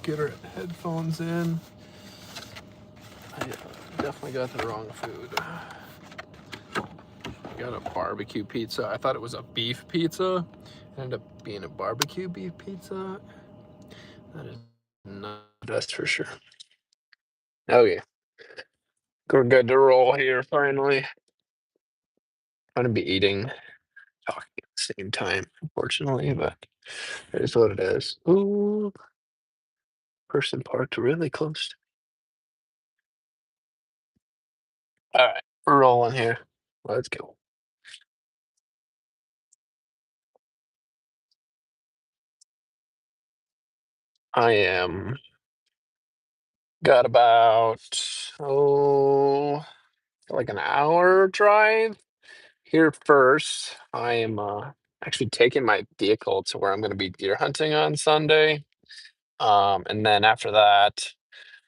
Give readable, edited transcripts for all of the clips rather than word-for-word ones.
get our headphones in. I definitely got the wrong food. I got a barbecue pizza. I thought it was a beef pizza. It ended up being a barbecue beef pizza. That is not the best for sure. Okay. We're good to roll here finally. I'm gonna be eating, talking at the same time, unfortunately, but it is what it is. Ooh, person parked really close. All right, we're rolling here. Let's go. I am got about like an hour drive here first. I am actually taking my vehicle to where I'm going to be deer hunting on Sunday. And then after that,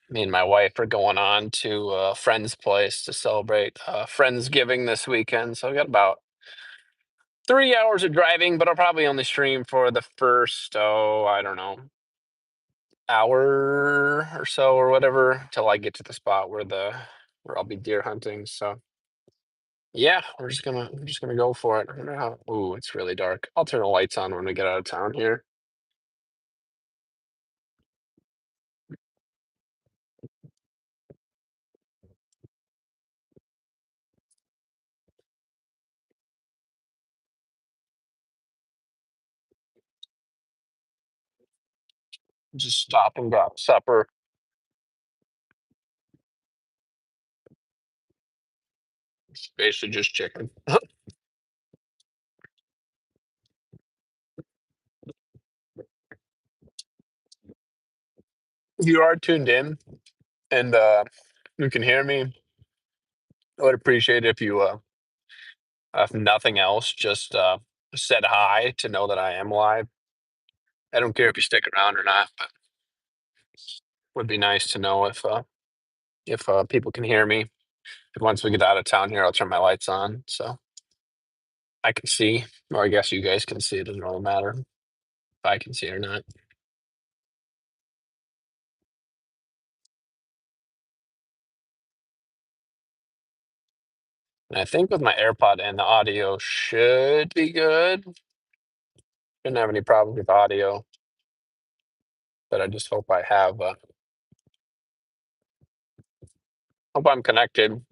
me and my wife are going on to a friend's place to celebrate Friendsgiving this weekend. So I got about 3 hours of driving, but I'll probably only stream for the first, I don't know, hour or so or whatever till I get to the spot where I'll be deer hunting. So yeah, we're just gonna go for it. I wonder how. Ooh, it's really dark. I'll turn the lights on when we get out of town here. Just stop and grab supper. It's basically just chicken. If you are tuned in and you can hear me, I would appreciate it if you if nothing else, just said hi to know that I am live. I don't care if you stick around or not, but would be nice to know if people can hear me. Once we get out of town here, I'll turn my lights on so I can see, or I guess you guys can see. It doesn't really matter if I can see it or not. And I think with my AirPod in, the audio should be good. Shouldn't have any problems with audio, but I just hope I have. Hope I'm connected.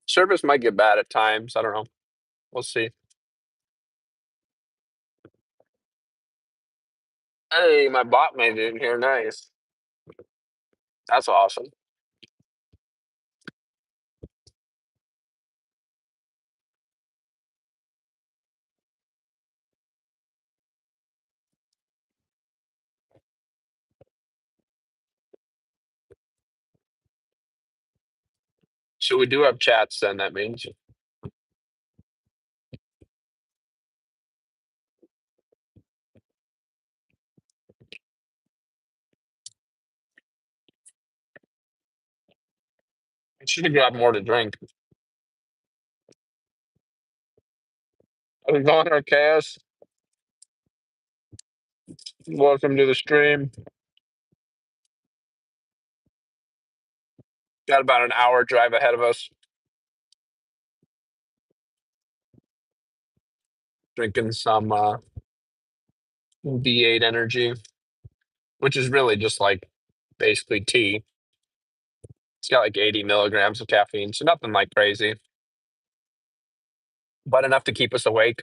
Service might get bad at times. I don't know. We'll see. Hey, my bot made it in here. Nice. That's awesome. So we do have chats then, that means. I should have grabbed more to drink. How's it going, Arceus? Welcome to the stream. Got about an hour drive ahead of us. Drinking some V8 energy, which is really just like basically tea. It's got like 80 milligrams of caffeine, so nothing like crazy, but enough to keep us awake.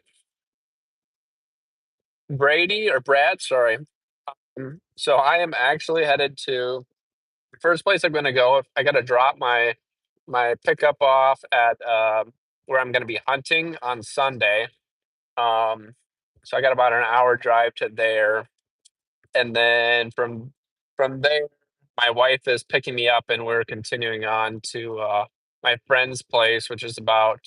Brady or Brad, sorry. So I am actually headed to the first place I'm going to go. I got to drop my pickup off at where I'm going to be hunting on Sunday. Um, so I got about an hour drive to there, and then from there, my wife is picking me up, and we're continuing on to my friend's place, which is about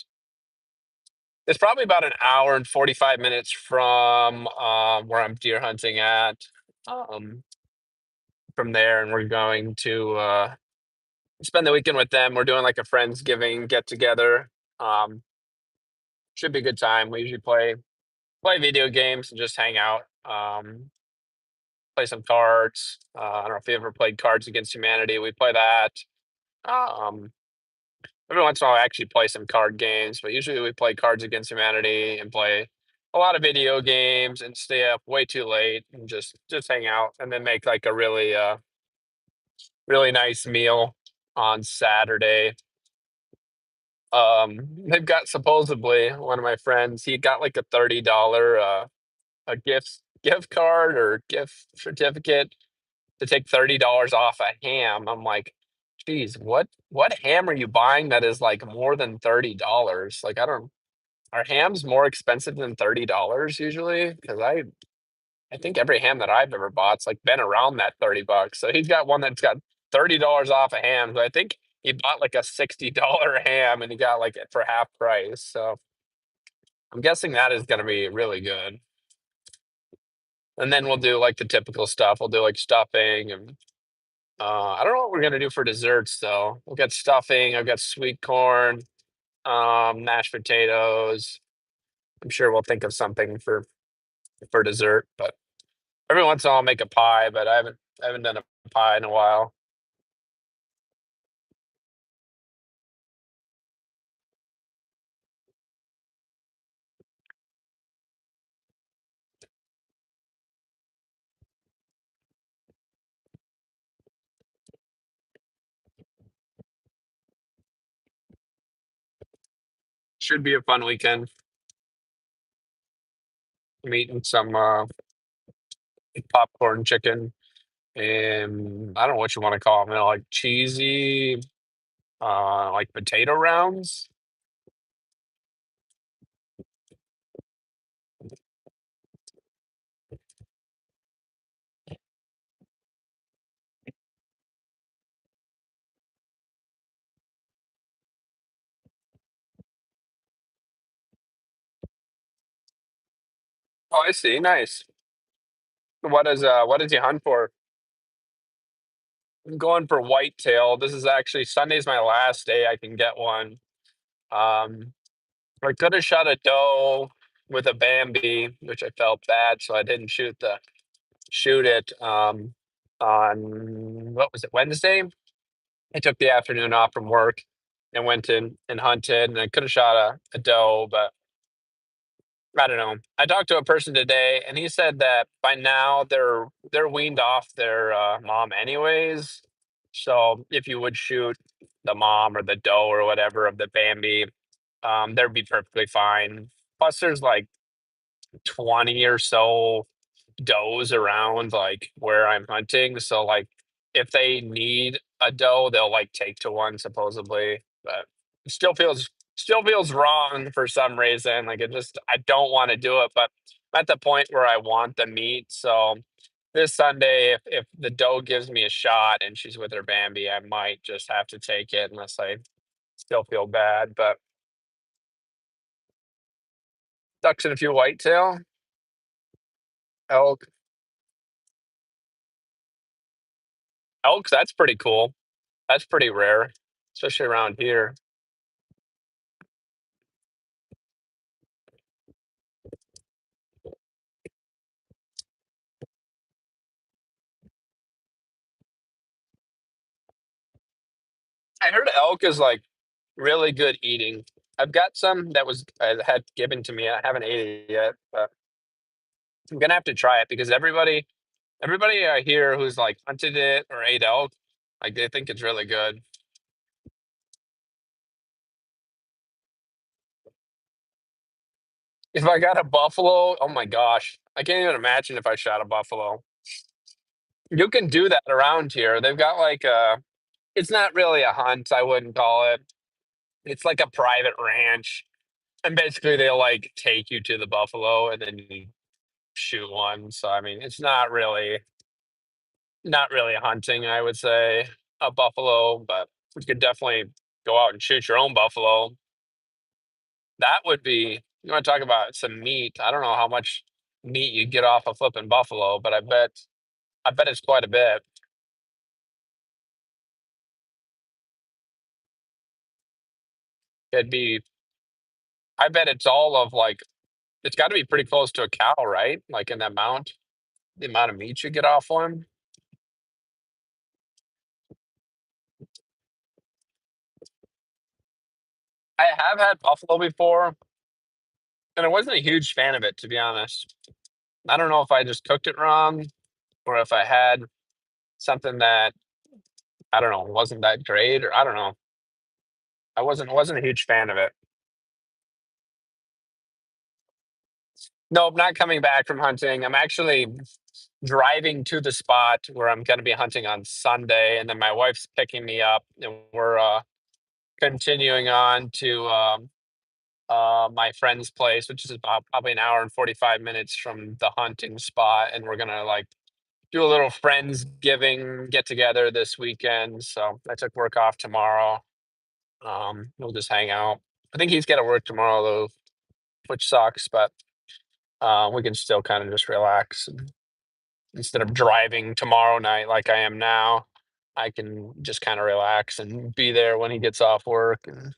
it's probably about an hour and 45 minutes from where I'm deer hunting at. Um, from there, and we're going to spend the weekend with them. We're doing like a Friendsgiving get together. Um, should be a good time. We usually play play video games and just hang out. Play some cards. I don't know if you ever played Cards Against Humanity. We play that. Um, every once in a while, I actually play some card games, but usually we play Cards Against Humanity and play a lot of video games and stay up way too late and just hang out and then make like a really nice meal on Saturday. They've got supposedly one of my friends. He got like a $30 a gift card or gift certificate to take $30 off a ham. I'm like, geez, what ham are you buying that is like more than $30? Like I don't are hams more expensive than $30 usually? Because I think every ham that I've ever bought's like been around that 30 bucks. So he's got one that's got $30 off a ham. So I think he bought like a $60 ham and he got like it for half price. So I'm guessing that is gonna be really good. And then we'll do like the typical stuff. We'll do like stuffing and I don't know what we're gonna do for desserts though. We've got stuffing, I've got sweet corn, mashed potatoes. I'm sure we'll think of something for dessert, but every once in a while I'll make a pie, but I haven't done a pie in a while. Should be a fun weekend. I'm eating some popcorn chicken and I don't know what you want to call them, like cheesy, like potato rounds. Oh, I see. Nice. What is he hunt for? I'm going for whitetail. This is actually Sunday's my last day I can get one. Um, I could have shot a doe with a Bambi, which I felt bad, so I didn't shoot it. On what was it, Wednesday? I took the afternoon off from work and went in and hunted, and I could have shot a doe, but I don't know. I talked to a person today, and he said that by now they're weaned off their mom anyways. So if you would shoot the mom or the doe or whatever of the Bambi, they'd be perfectly fine. Plus, there's like 20 or so does around like where I'm hunting. So like if they need a doe, they'll like take to one supposedly. But it still feels wrong for some reason. Like it just I don't want to do it, but I'm at the point where I want the meat. So this Sunday, if the doe gives me a shot and she's with her Bambi, I might just have to take it unless I still feel bad. But ducks and a few whitetail, elk, elks. That's pretty cool. That's pretty rare, especially around here. I heard elk is like really good eating. I've got some that was had given to me. I haven't ate it yet, but I'm gonna have to try it because everybody I hear who's like hunted it or ate elk, like they think it's really good. If I got a buffalo, oh my gosh, I can't even imagine if I shot a buffalo. You can do that around here. They've got like it's not really a hunt, I wouldn't call it. It's like a private ranch. And basically they'll like take you to the buffalo and then you shoot one. So I mean, it's not really hunting, I would say, a buffalo, but you could definitely go out and shoot your own buffalo. That would be you want to talk about some meat. I don't know how much meat you get off a flipping buffalo, but I bet it's quite a bit. It'd be I bet it's all of like It's got to be pretty close to a cow, right? Like in the amount of meat you get off one. I have had buffalo before, and I wasn't a huge fan of it, to be honest. I don't know if I just cooked it wrong or if I had something that I don't know wasn't that great, or I don't know. I wasn't a huge fan of it. Nope, not coming back from hunting. I'm actually driving to the spot where I'm going to be hunting on Sunday, and then my wife's picking me up, and we're continuing on to my friend's place, which is about probably an hour and 45 minutes from the hunting spot, and we're gonna like do a little friendsgiving get together this weekend. So I took work off tomorrow. We'll just hang out. I think he's got to work tomorrow though, which sucks, but we can still kind of just relax. And instead of driving tomorrow night like I am now, I can just kind of relax and be there when he gets off work and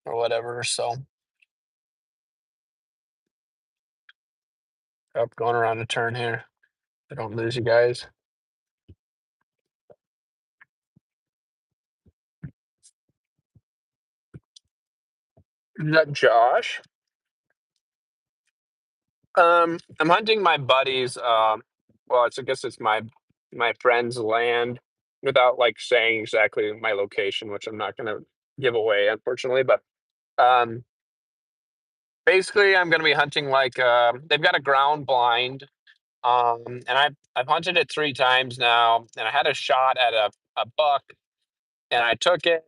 or whatever. So up going around a turn here. I don't lose you guys. Is that Josh? I'm hunting my buddy's. Well, I guess it's my friend's land, without like saying exactly my location, which I'm not going to give away, unfortunately. But um, basically, I'm going to be hunting like they've got a ground blind, and I've hunted it 3 times now, and I had a shot at a buck, and I took it,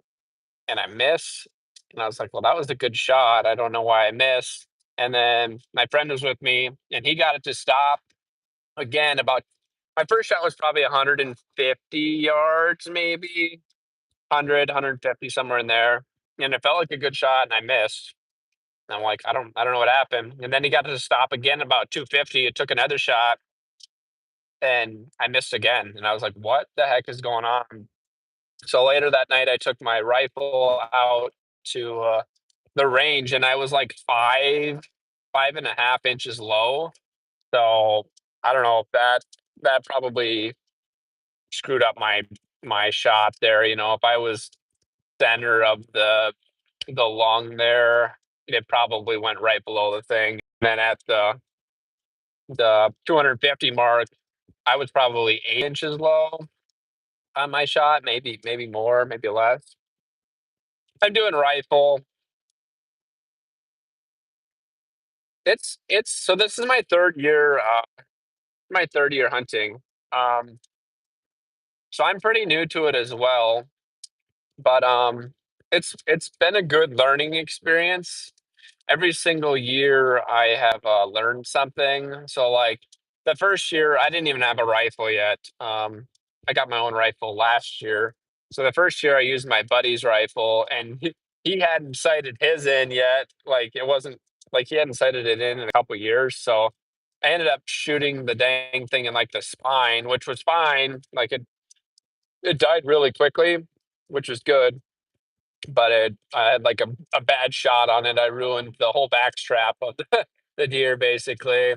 and I missed, and I was like, well, that was a good shot. I don't know why I missed. And then my friend was with me, and he got it to stop again. About my first shot was probably 150 yards, maybe 100, somewhere in there, and it felt like a good shot, and I missed. And I'm like, I don't know what happened. And then he got it to stop again about 250. It took another shot, and I missed again. And I was like, what the heck is going on? So later that night, I took my rifle out to the range, and I was like 5.5 inches low. So I don't know if that probably screwed up my shot there. If I was center of the lung there, it probably went right below the thing. And then at the 250 mark, I was probably 8 inches low on my shot, maybe more, maybe less. I'm doing rifle. It's so this is my third year hunting. Um, so I'm pretty new to it as well, but it's been a good learning experience. Every single year I have learned something. So like the first year I didn't even have a rifle yet. I got my own rifle last year. So the first year I used my buddy's rifle, and he hadn't sighted his in yet. Like it wasn't like he hadn't sighted it in a couple years. So I ended up shooting the dang thing in like the spine, which was fine. Like it died really quickly, which was good, but I had like a bad shot on it. I ruined the whole back strap of the deer basically.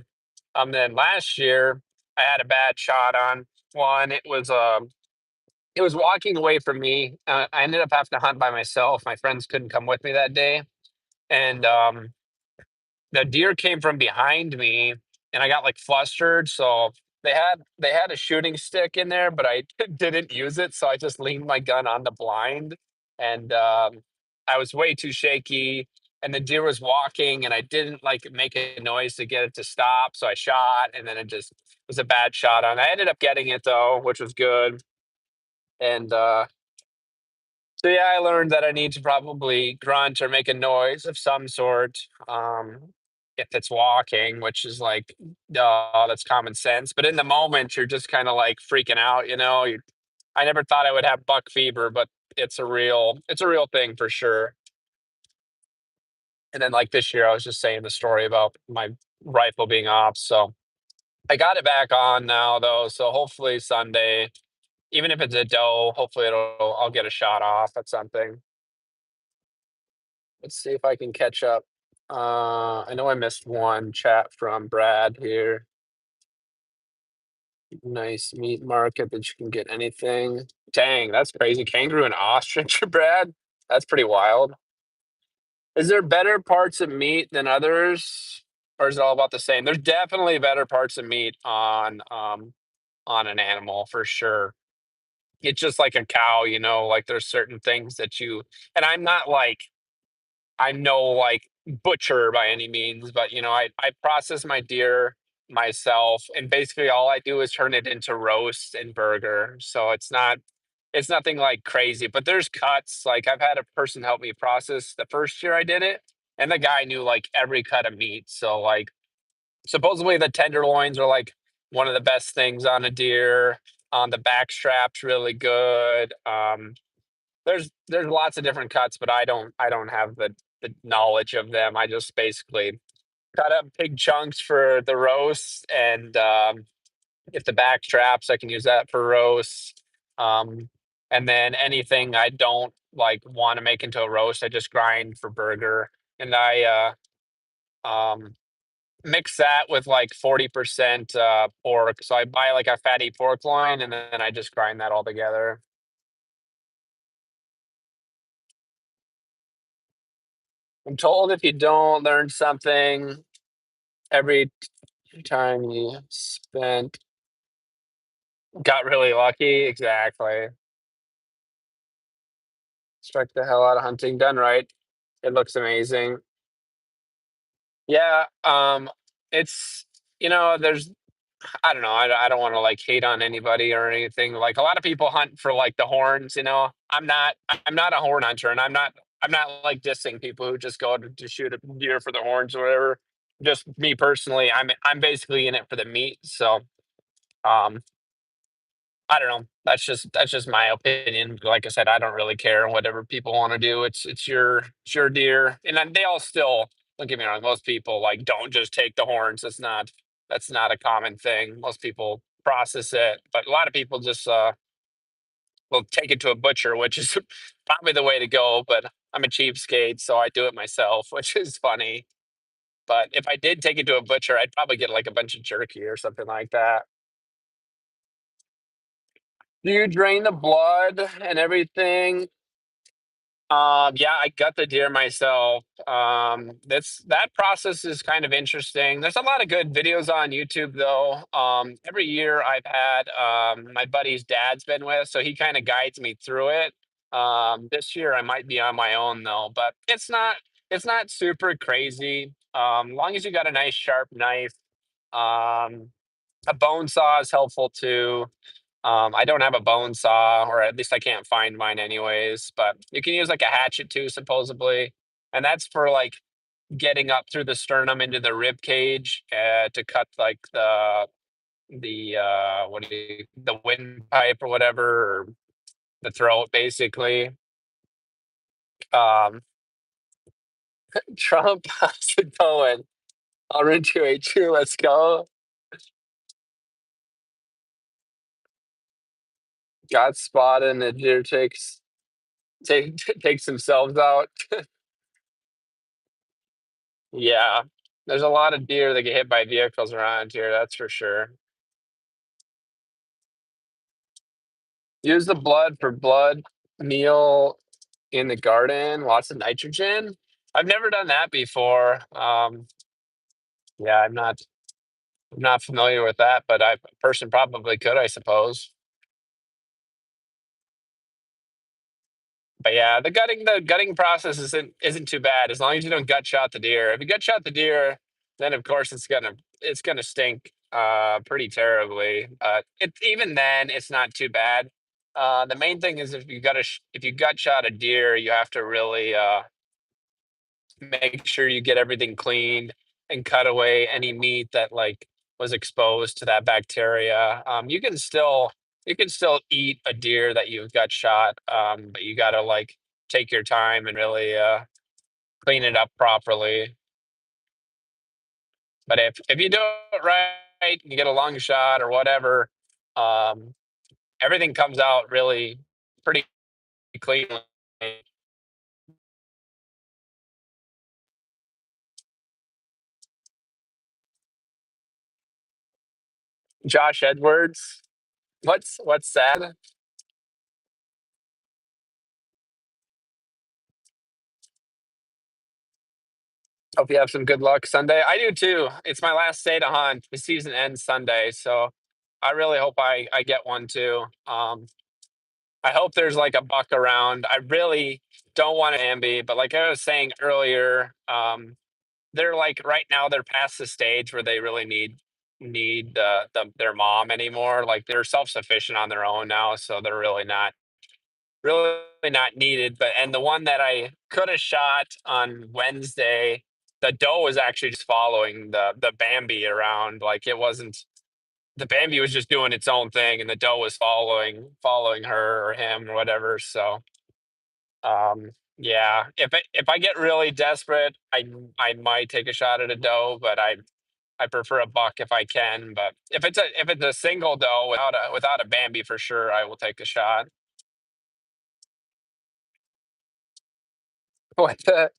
Then last year I had a bad shot on one. It was walking away from me. I ended up having to hunt by myself. My friends couldn't come with me that day, and the deer came from behind me, and I got like flustered. So they had a shooting stick in there, but I didn't use it. So I just leaned my gun on the blind, and I was way too shaky. And the deer was walking, and I didn't like make a noise to get it to stop. So I shot, and then it just was a bad shot on. I ended up getting it though, which was good. And so yeah, I learned that I need to probably grunt or make a noise of some sort, if it's walking, which is like, that's common sense. But in the moment, you're just kind of like freaking out, you know. I never thought I would have buck fever, but it's a real thing for sure. And then like this year, I was just saying the story about my rifle being off, so I got it back on now though. So hopefully Sunday, even if it's a doe, hopefully I'll get a shot off at something. Let's see if I can catch up. I know I missed one chat from Brad here. Nice meat market that you can get anything. Dang, that's crazy. Kangaroo and ostrich, Brad. That's pretty wild. Is there better parts of meat than others, or is it all about the same? There's definitely better parts of meat on an animal for sure. It's just like a cow, like there's certain things that you and I'm no like butcher by any means, but I process my deer myself, and basically all I do is turn it into roast and burger. So it's nothing like crazy, but there's cuts. Like I've had a person help me process the first year I did it, and the guy knew like every cut of meat. So like supposedly the tenderloins are like one of the best things on a deer. The back strap's really good. There's lots of different cuts, but I don't have the knowledge of them. I just basically cut up big chunks for the roast, and if the back straps, I can use that for roast. Um, and then anything I don't like want to make into a roast, I just grind for burger, and I um mix that with like 40% pork. So I buy like a fatty pork loin, and then I just grind that all together. I'm told if you don't learn something every time you spent, got really lucky. Exactly. Struck the hell out of hunting. Done right. It looks amazing. Yeah. It's, there's, I don't know. I don't want to like hate on anybody or anything. Like a lot of people hunt for like the horns, I'm not a horn hunter, and I'm not like dissing people who just go to shoot a deer for the horns or whatever. Just me personally, I'm basically in it for the meat. So, um, I don't know. That's just my opinion. Like I said, I don't really care whatever people want to do. It's your deer, and then they all still don't get me wrong. Most people like don't just take the horns. That's not a common thing. Most people process it, but a lot of people just will take it to a butcher, which is probably the way to go. But I'm a cheapskate, so I do it myself, which is funny. But if I did take it to a butcher, I'd probably get like a bunch of jerky or something like that. Do you drain the blood and everything? Yeah, I got the deer myself. That process is kind of interesting. There's a lot of good videos on YouTube though. Every year I've had my buddy's dad's been with, so he kind of guides me through it. This year I might be on my own though, but it's not super crazy. Long as you got a nice sharp knife. Um, a bone saw is helpful too. I don't have a bone saw, or at least I can't find mine anyways, but you can use like a hatchet too, supposedly. And that's for like getting up through the sternum into the rib cage to cut like the what do you the windpipe or whatever, or the throat basically. Um Trump, how's it going? I'll run 282, let's go. Got spotted and the deer takes themselves out. Yeah. There's a lot of deer that get hit by vehicles around here, that's for sure. Use the blood for blood meal in the garden, lots of nitrogen. I've never done that before. Yeah, I'm not familiar with that, but a person probably could, I suppose. But yeah, the gutting process isn't too bad as long as you don't gut shot the deer. If you gut shot the deer, then of course it's gonna stink pretty terribly. Even then it's not too bad. The main thing is if you gut shot a deer, you have to really make sure you get everything cleaned and cut away any meat that like was exposed to that bacteria. You can still eat a deer that you've got shot, but you gotta like take your time and really clean it up properly. But if you do it right, you get a long shot or whatever, um, everything comes out really pretty cleanly. Josh Edwards. What's sad? Hope you have some good luck Sunday. I do too. It's my last day to hunt. The season ends Sunday, so I really hope I get one too. I hope there's like a buck around. I really don't want an ambi, but like I was saying earlier, they're like right now they're past the stage where they really need their mom anymore. Like they're self sufficient on their own now, so they're really not needed. But and the one that I could have shot on Wednesday, the doe was actually just following the Bambi around. Like it wasn't the Bambi was just doing its own thing, and the doe was following her or him or whatever. So yeah, if I get really desperate, I might take a shot at a doe, but I prefer a buck if I can. But if it's a single doe without a Bambi for sure, I will take a shot. What the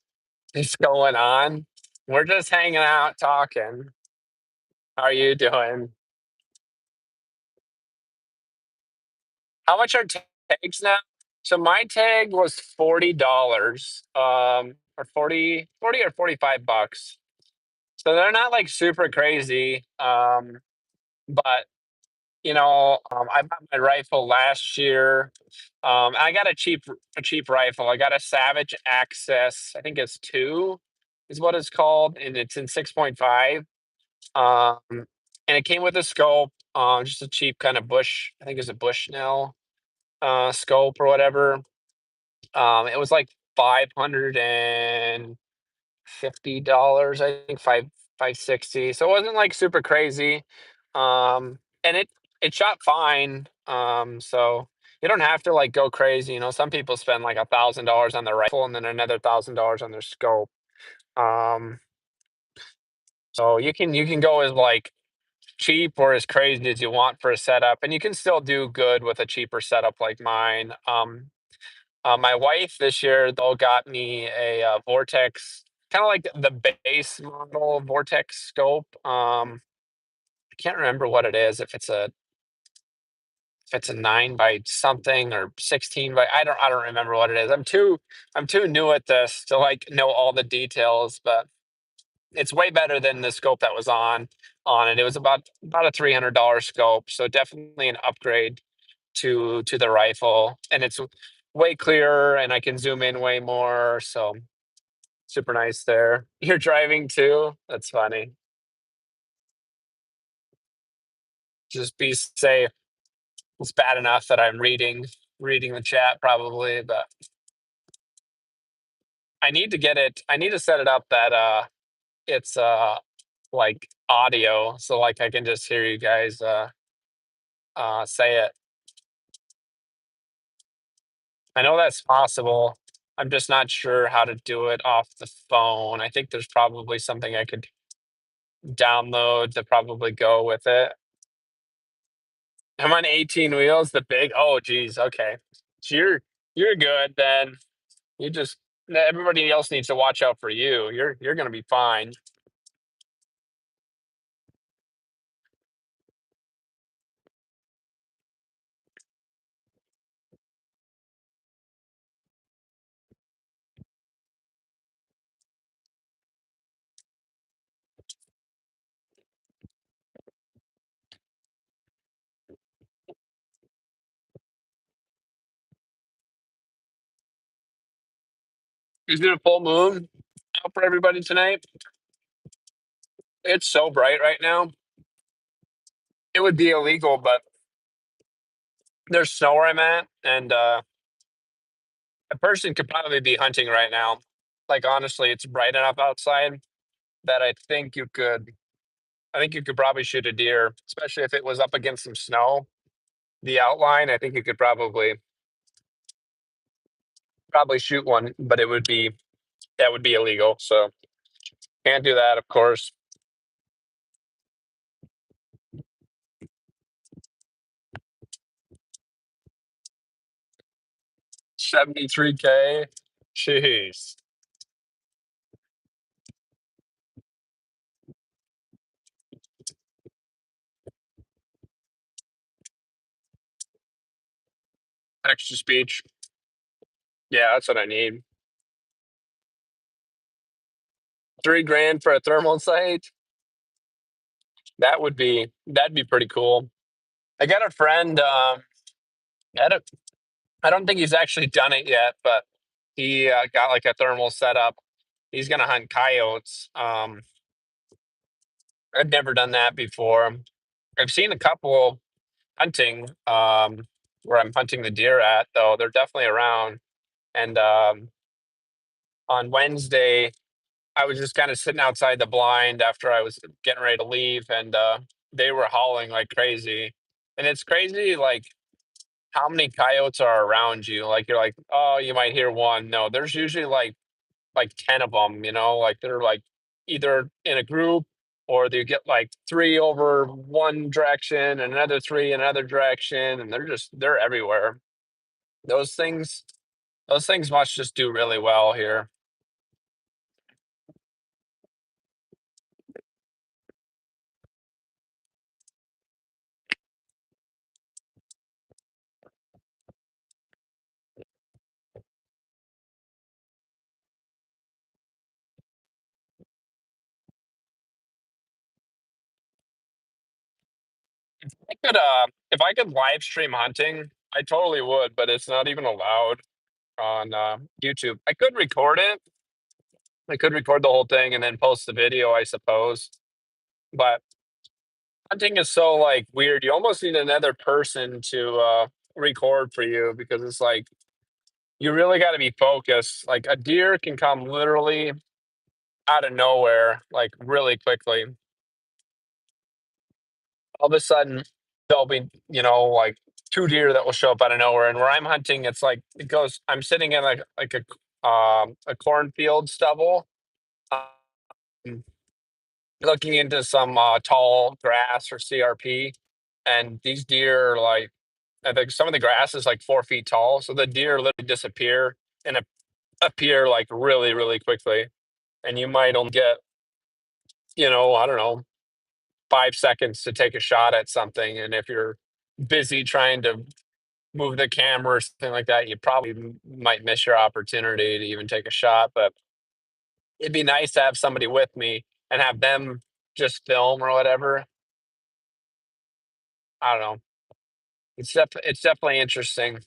is going on? We're just hanging out talking. How are you doing? How much are tags now? So my tag was $40, or 40 or 45 bucks. So they're not like super crazy. But I bought my rifle last year. I got a cheap rifle. I got a Savage Access. I think it's two, is what it's called, and it's in 6.5. Um, and it came with a scope, just a cheap kind of Bush. I think it's a Bushnell scope or whatever. It was like $550. I think 560. So it wasn't like super crazy. And it shot fine. So you don't have to like go crazy. Some people spend like $1,000 on their rifle and then another $1,000 on their scope. Um, so you can go as like cheap or as crazy as you want for a setup, and you can still do good with a cheaper setup like mine. My wife this year though got me a, Vortex, kind of like the base model Vortex scope. I can't remember what it is. If it's a 9 by something or 16 by, I don't remember what it is. I'm too new at this to like know all the details, but it's way better than the scope that was on it. It was about a $300 scope, so definitely an upgrade to the rifle, and it's way clearer, and I can zoom in way more. So super nice there. You're driving too. That's funny. Just be safe. It's bad enough that I'm reading the chat probably, but I need to get it. I need to set it up that it's like audio, so like I can just hear you guys say it. I know that's possible. I'm just not sure how to do it off the phone. I think there's probably something I could download to probably go with it. I'm on 18 wheels, the big. Oh, geez. Okay, so you're good then. You just Everybody else needs to watch out for you. You're gonna be fine. Is it a full moon out for everybody tonight? It's so bright right now. It would be illegal, but there's snow where I'm at, and a person could probably be hunting right now. Like honestly, it's bright enough outside that I think you could probably shoot a deer, especially if it was up against some snow. The outline, I think you could probably shoot one, but that would be illegal. So can't do that, of course. 73K. Jeez. Extra speech. Yeah, that's what I need. 3 grand for a thermal sight. That'd be pretty cool. I got a friend. I don't, I don't think he's actually done it yet, but he got like a thermal setup. He's gonna hunt coyotes. I've never done that before. I've seen a couple hunting where I'm hunting the deer at, though they're definitely around. And on Wednesday, I was just kind of sitting outside the blind after I was getting ready to leave, and they were howling like crazy. And it's crazy, like how many coyotes are around you. Like you're like, oh, you might hear one. No, there's usually like 10 of them. Like they're like either in a group or they get like three over one direction and another three in another direction, and they're everywhere. Those things, those things must just do really well here. If I could live stream hunting, I totally would, but it's not even allowed on YouTube. I could record it. I could record the whole thing and then post the video, I suppose. But hunting is so like weird. You almost need another person to record for you because it's like you really got to be focused. Like a deer can come literally out of nowhere, like really quickly. All of a sudden, there'll be like two deer that will show up out of nowhere. And where I'm hunting, it's like it goes. I'm sitting in like a cornfield stubble, um, looking into some tall grass or CRP, and these deer are like I think some of the grass is like 4 feet tall, so the deer literally disappear and appear like really, really quickly. And you might only get, I don't know, 5 seconds to take a shot at something. And if you're busy trying to move the camera or something like that, you probably might miss your opportunity to even take a shot. But it'd be nice to have somebody with me and have them just film or whatever. I don't know. It's definitely interesting.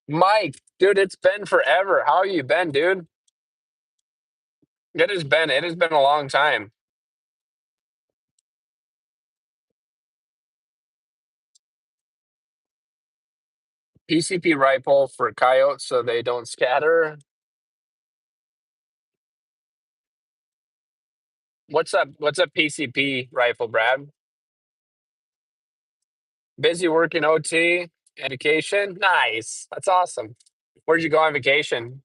Mike, dude, it's been forever. How you been, dude? It has been a long time. PCP rifle for coyotes so they don't scatter. What's a PCP rifle, Brad? Busy working OT and vacation? Nice. That's awesome. Where'd you go on vacation?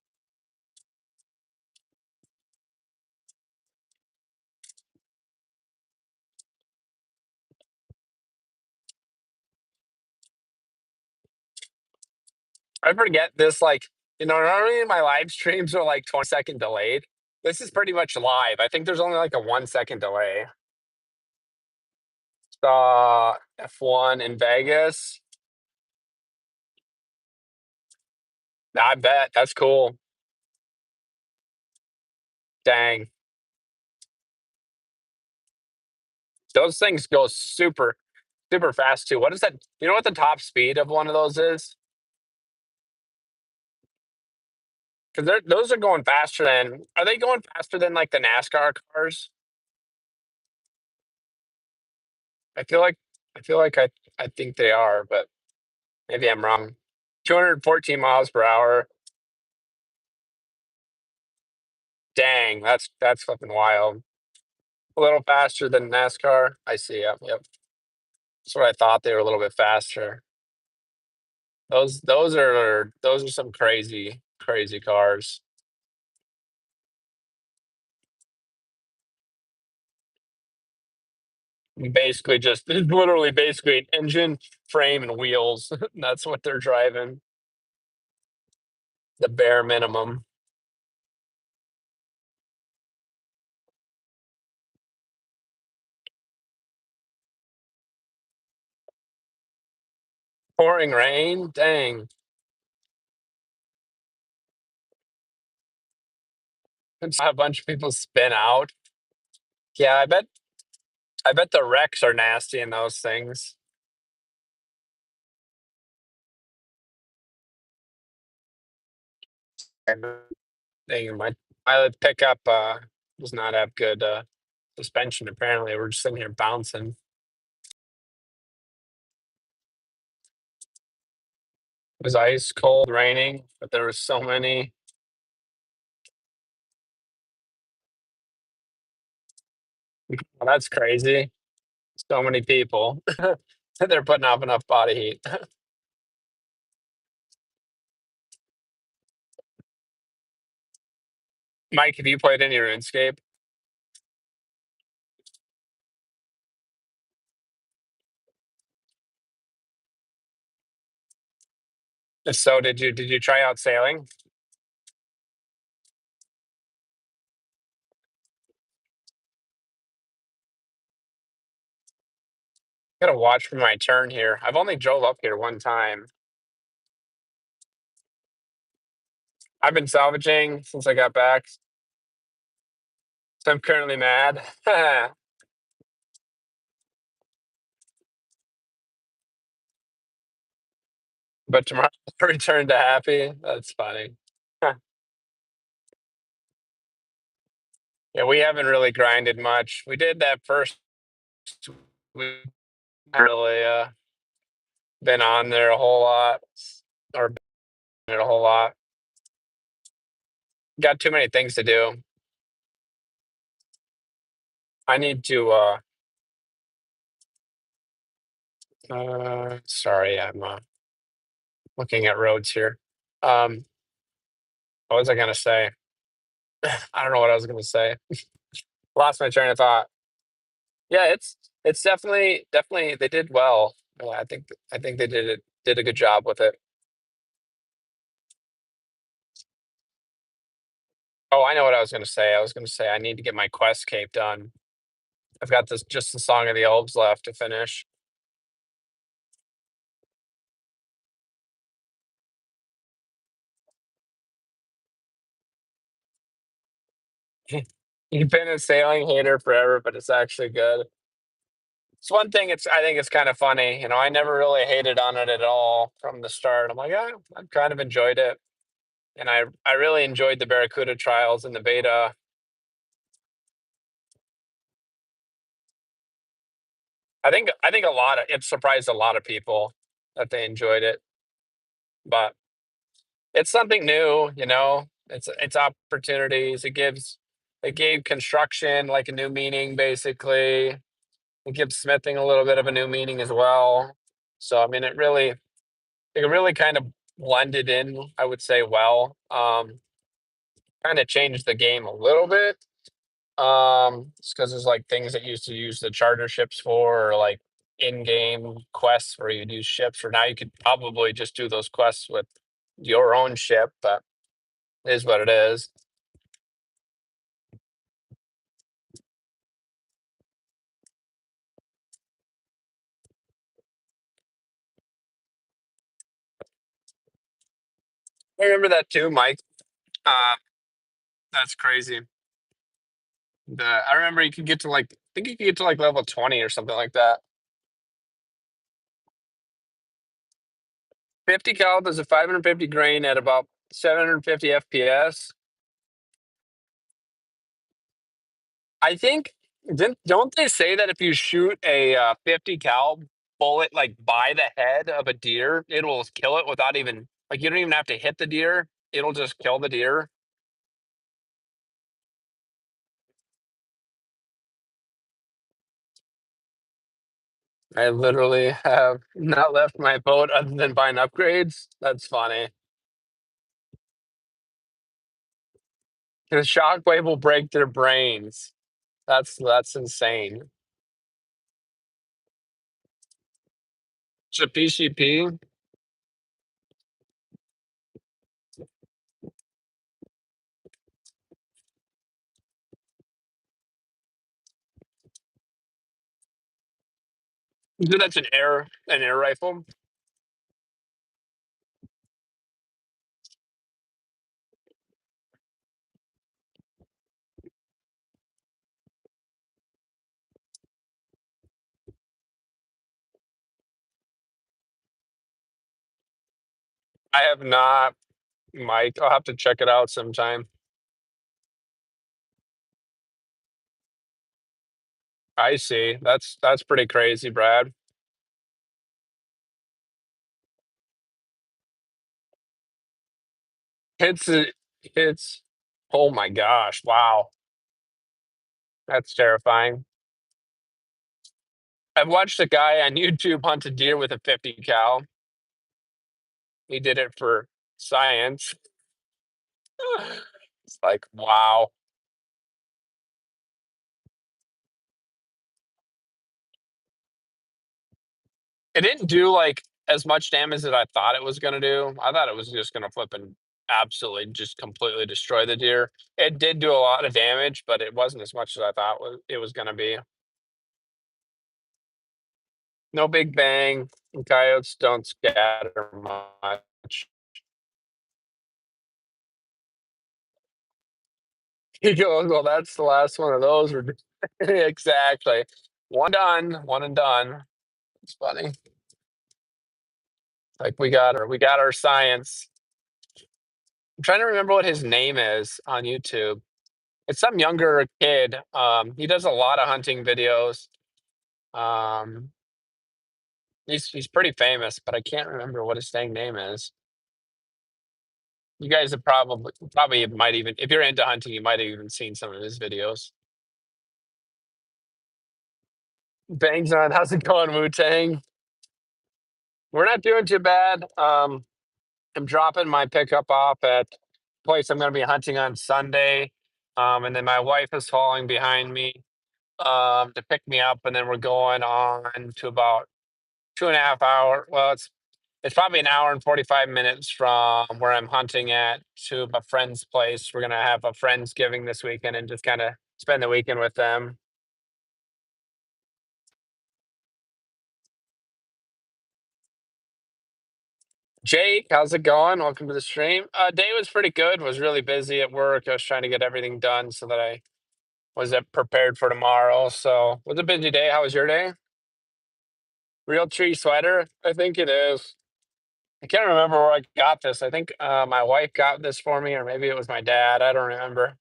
I forget this, like, normally my live streams are like 20-second delayed. This is pretty much live. I think there's only like a 1 second delay. F1 in Vegas. I bet. That's cool. Dang. Those things go super, super fast too. What is that? You know what the top speed of one of those is? Because those are going faster than. Are they going faster than like the NASCAR cars? I feel like. I feel like I think they are, but maybe I'm wrong. 214 miles per hour. Dang, that's fucking wild. A little faster than NASCAR. I see. Yep, yep. That's what I thought. They were a little bit faster. Those are some crazy, crazy cars. Basically, just literally, basically an engine, frame, and wheels. That's what they're driving. The bare minimum. Pouring rain? Dang. It's a bunch of people spin out. Yeah, I bet the wrecks are nasty in those things. Dang, my pilot pickup does not have good suspension apparently. We're just sitting here bouncing. It was ice cold, raining, but there was so many. Well, that's crazy. So many people. They're putting off enough body heat. Mike, have you played any RuneScape? If so, did you try out sailing? Gotta watch for my turn here. I've only drove up here one time. I've been salvaging since I got back, so I'm currently mad. But tomorrow I'll return to happy. That's funny. Yeah, we haven't really grinded much. We did that first week, really been on there a whole lot or been it a whole lot. Got too many things to do. I need to sorry, I'm looking at roads here. Um what was I gonna say? I don't know what I was gonna say. Lost my train of thought. Yeah, it's definitely they did well. I think they did a good job with it. Oh, I know what I was gonna say. I was gonna say I need to get my quest cape done. I've got this just the Song of the Elves left to finish. You've been a sailing hater forever, but it's actually good. It's one thing. I think it's kind of funny. I never really hated on it at all from the start. I'm like, yeah, I've kind of enjoyed it, and I really enjoyed the Barracuda trials and the beta. I think a lot of it surprised a lot of people that they enjoyed it, but it's something new. It's opportunities. It gave construction like a new meaning, basically. It gives smithing a little bit of a new meaning as well. So I mean, it really kind of blended in, I would say, well. Kind of changed the game a little bit. It's because there's like things that used to use the charter ships for, or like in-game quests where you'd use ships. Or now you could probably just do those quests with your own ship, but it is what it is. I remember that too, Mike. Uh, that's crazy. I remember you could get to like, I think you could get to like level 20 or something like that. 50 cal does a 550 grain at about 750 FPS. I think don't they say that if you shoot a 50 cal bullet like by the head of a deer, it'll kill it without even like you don't even have to hit the deer. It'll just kill the deer. I literally have not left my boat other than buying upgrades. That's funny. The shockwave will break their brains. That's insane. It's a PCP. That's an air rifle. I have not, Mike. I'll have to check it out sometime. I see. That's pretty crazy, Brad. It's oh my gosh, wow. That's terrifying. I've watched a guy on YouTube hunt a deer with a 50 cal. He did it for science. It's like, wow. It didn't do like as much damage as I thought it was gonna do. I thought it was just gonna flip and absolutely just completely destroy the deer. It did do a lot of damage, but it wasn't as much as I thought it was gonna be. No big bang. Coyotes don't scatter much. He goes, well, that's the last one of those. Exactly. One done, one and done. It's funny. Like we got our science. I'm trying to remember what his name is on YouTube. It's some younger kid. He does a lot of hunting videos. Um, he's pretty famous, but I can't remember what his dang name is. You guys have probably might even if you're into hunting, you might have even seen some of his videos. Bangs on, how's it going, Wu Tang? We're not doing too bad. I'm dropping my pickup off at place I'm going to be hunting on Sunday, and then my wife is falling behind me to pick me up, and then we're going on to about 2.5 hour. Well, it's probably an hour and 45 minutes from where I'm hunting at to my friend's place. We're gonna have a friendsgiving this weekend and just kind of spend the weekend with them. Jake, how's it going? Welcome to the stream. Day was pretty good. Was really busy at work. I was trying to get everything done so that I was prepared for tomorrow. So it was a busy day. How was your day? Real tree sweater? I think it is. I can't remember where I got this. I think my wife got this for me, or maybe it was my dad. I don't remember.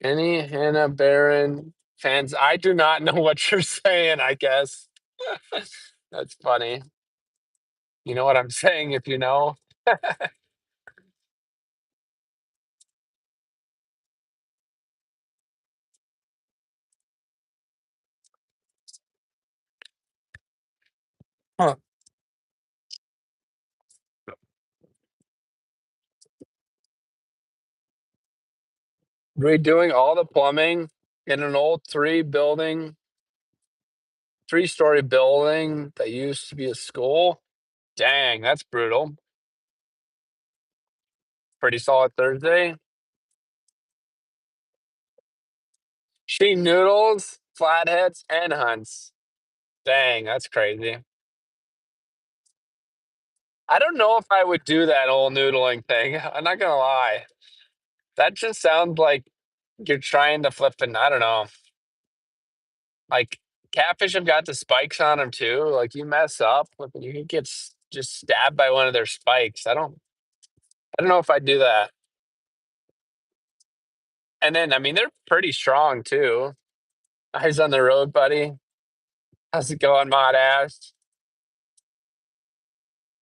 Any Hannah Baron fans? I do not know what you're saying, I guess. That's funny. You know what I'm saying if you know. Huh. Redoing all the plumbing in an old three-story building that used to be a school. Dang, that's brutal. Pretty solid Thursday. She noodles, flatheads, and hunts. Dang, that's crazy. I don't know if I would do that whole noodling thing. I'm not gonna lie. That just sounds like you're trying to flip and I don't know. Like catfish have got the spikes on them too. Like you mess up, you can get just stabbed by one of their spikes. I don't know if I'd do that. And then I mean they're pretty strong too. Eyes on the road, buddy. How's it going, mod ass?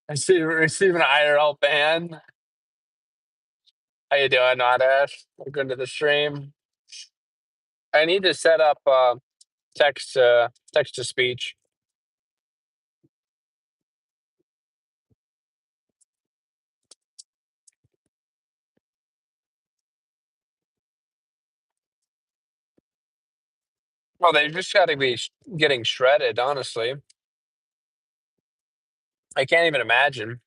I see receiving an IRL ban. How you doing, mod ass? Welcome to the stream. I need to set up text to speech. Well, they just got to be getting shredded. Honestly, I can't even imagine.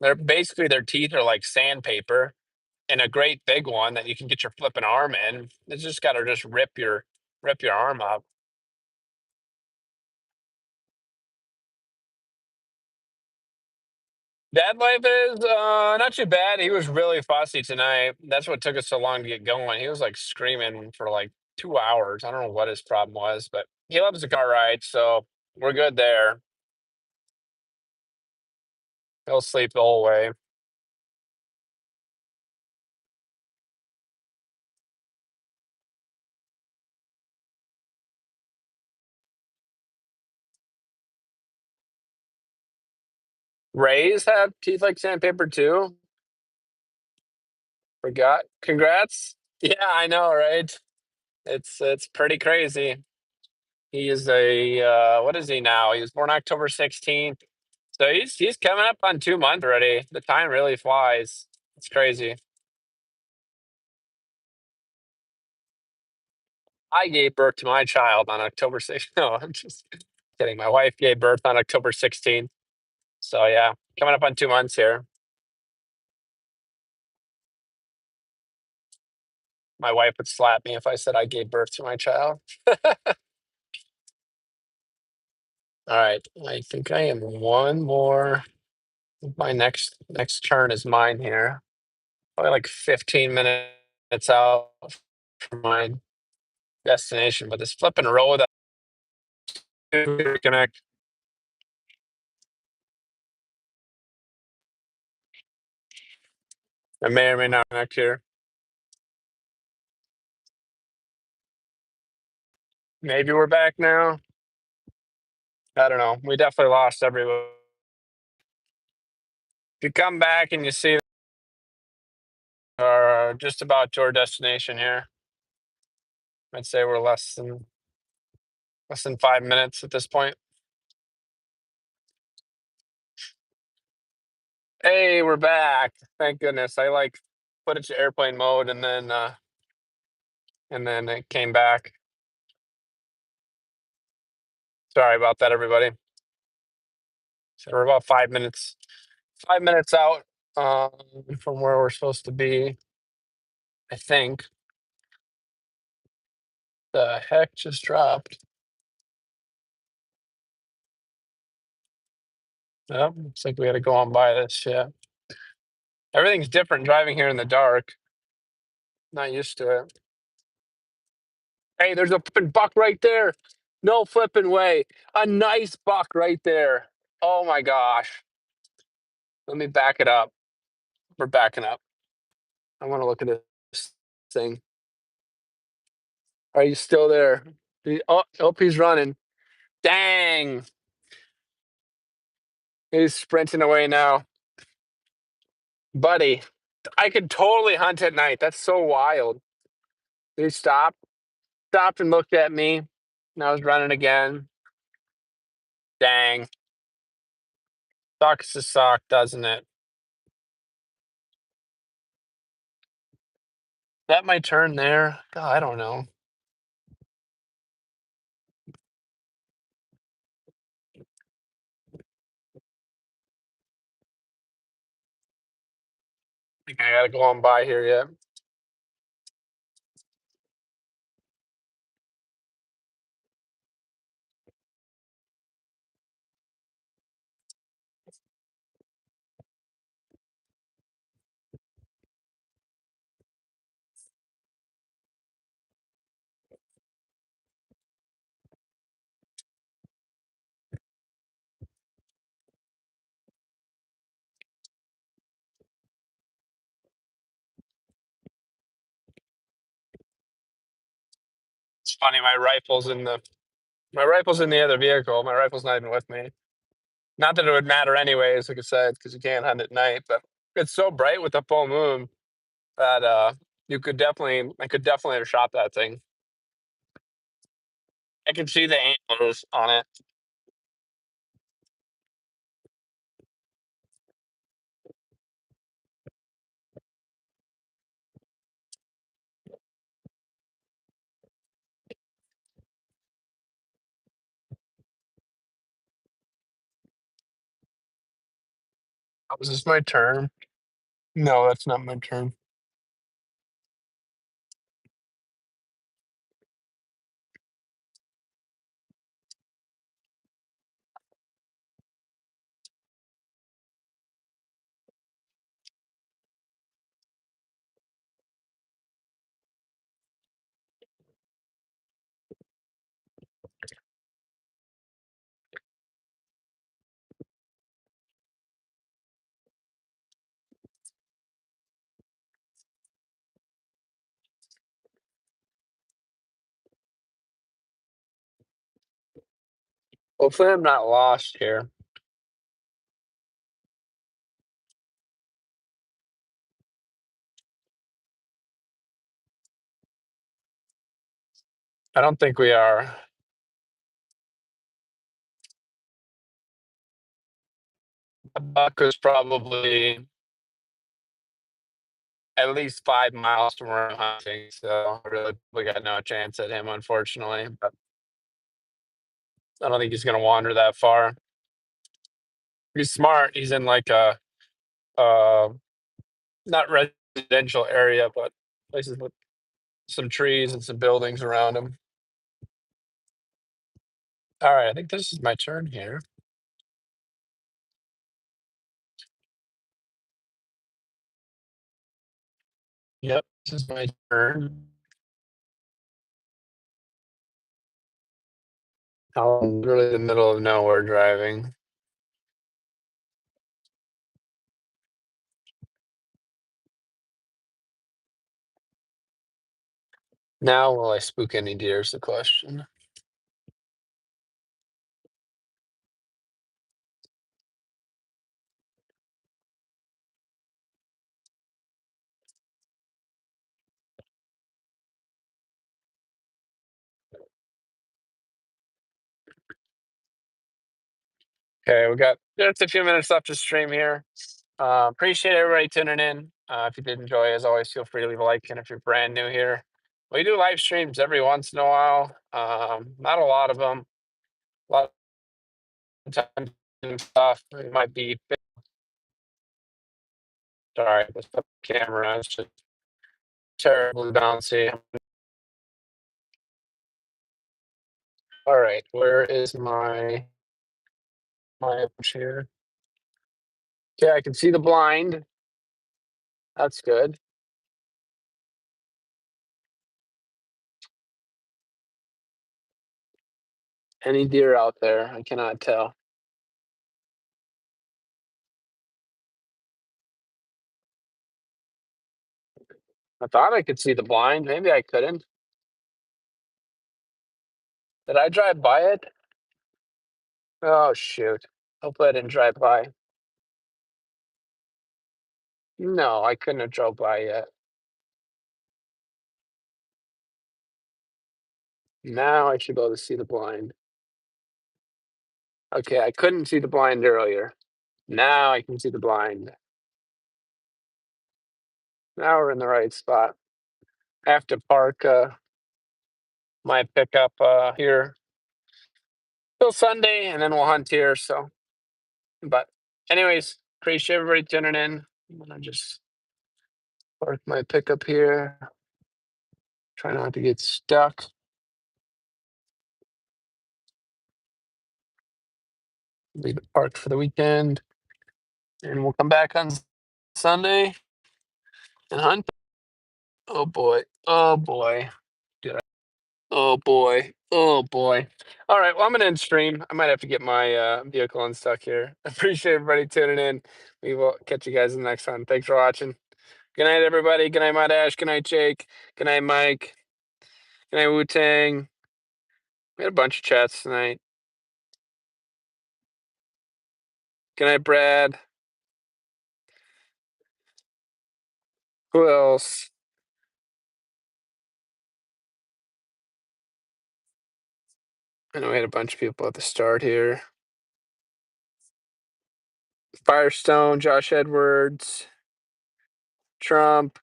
They're basically their teeth are like sandpaper, and a great big one that you can get your flipping arm in. It's just got to just rip your arm up. Dad life is not too bad. He was really fussy tonight. That's what took us so long to get going. He was like screaming for like 2 hours. I don't know what his problem was, but he loves the car ride, so we're good there. He'll sleep the whole way. Rays have teeth like sandpaper too. Forgot. Congrats. Yeah, I know, right? It's pretty crazy. He is a what is he now? He was born October 16th. So he's coming up on 2 months already. The time really flies. It's crazy. I gave birth to my child on October 6th. No, I'm just kidding. My wife gave birth on October 16th. So yeah, coming up on 2 months here. My wife would slap me if I said I gave birth to my child. All right. I think I am one more. My next turn is mine here. Probably like 15 minutes out from my destination, but this flipping road that connect. I may or may not connect here. Maybe we're back now. I don't know. We definitely lost everyone. If you come back and you see just about to our destination here, I'd say we're less than 5 minutes at this point. Hey, we're back. Thank goodness. I like put it to airplane mode and then it came back. Sorry about that, everybody. So we're about 5 minutes out from where we're supposed to be. I think. The heck just dropped? Oh, looks like we had to go on by this shit. Everything's different driving here in the dark. Not used to it. Hey, there's a flipping buck right there. No flipping way. A nice buck right there. Oh my gosh. Let me back it up. We're backing up. I want to look at this thing. Are you still there? Oh, he's running. Dang. He's sprinting away now. Buddy, I could totally hunt at night. That's so wild. He stopped and looked at me. And I was running again. Dang. Sucks to suck, doesn't it? That my turn there? God, I don't know. I think I gotta go on by here yet. It's funny, my rifle's in the other vehicle. My rifle's not even with me. Not that it would matter anyways, like I said, because you can't hunt at night, but it's so bright with the full moon that I could definitely have shot that thing. I could see the antlers on it. Oh, is this my turn? No, that's not my turn. Hopefully I'm not lost here. I don't think we are. The buck was probably at least 5 miles from where I'm hunting, so really we got no chance at him, unfortunately, but I don't think he's gonna wander that far. He's smart. He's in like a, uh, not residential area, but places with some trees and some buildings around him. Alright, I think this is my turn here. Yep, this is my turn. I'm literally in the middle of nowhere driving. Now will I spook any deer is the question. Okay, we got just a few minutes left to stream here. Appreciate everybody tuning in. If you did enjoy, as always, feel free to leave a like. And if you're brand new here, we do live streams every once in a while. Not a lot of them. A lot of times and stuff. It might be. Sorry, this camera is just terribly bouncy. All right, where is my chair? Okay, I can see the blind. That's good. Any deer out there? I cannot tell. I thought I could see the blind. Maybe I couldn't. Did I drive by it? Oh shoot. Hopefully I didn't drive by. No, I couldn't have drove by yet. Now I should be able to see the blind. Okay, I couldn't see the blind earlier. Now I can see the blind. Now we're in the right spot. I have to park my pickup here till Sunday and then we'll hunt here. So, but anyways, appreciate everybody tuning in. I'm gonna just park my pickup here. Try not to get stuck. Leave it parked for the weekend. And we'll come back on Sunday and hunt. Oh boy. Oh boy. Did I? Oh boy. Oh boy. All right. Well, I'm gonna end stream. I might have to get my vehicle unstuck here. I appreciate everybody tuning in. We will catch you guys in the next one. Thanks for watching. Good night, everybody. Good night, Mud Ash. Good night, Jake. Good night, Mike. Good night, Wu Tang. We had a bunch of chats tonight. Good night, Brad. Who else? I know we had a bunch of people at the start here. Firestone, Josh Edwards, Trump.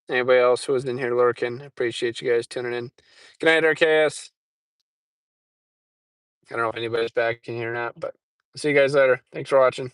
Anybody else who was in here lurking? Appreciate you guys tuning in. Good night, RKS. I don't know if anybody's back in here or not, but see you guys later. Thanks for watching.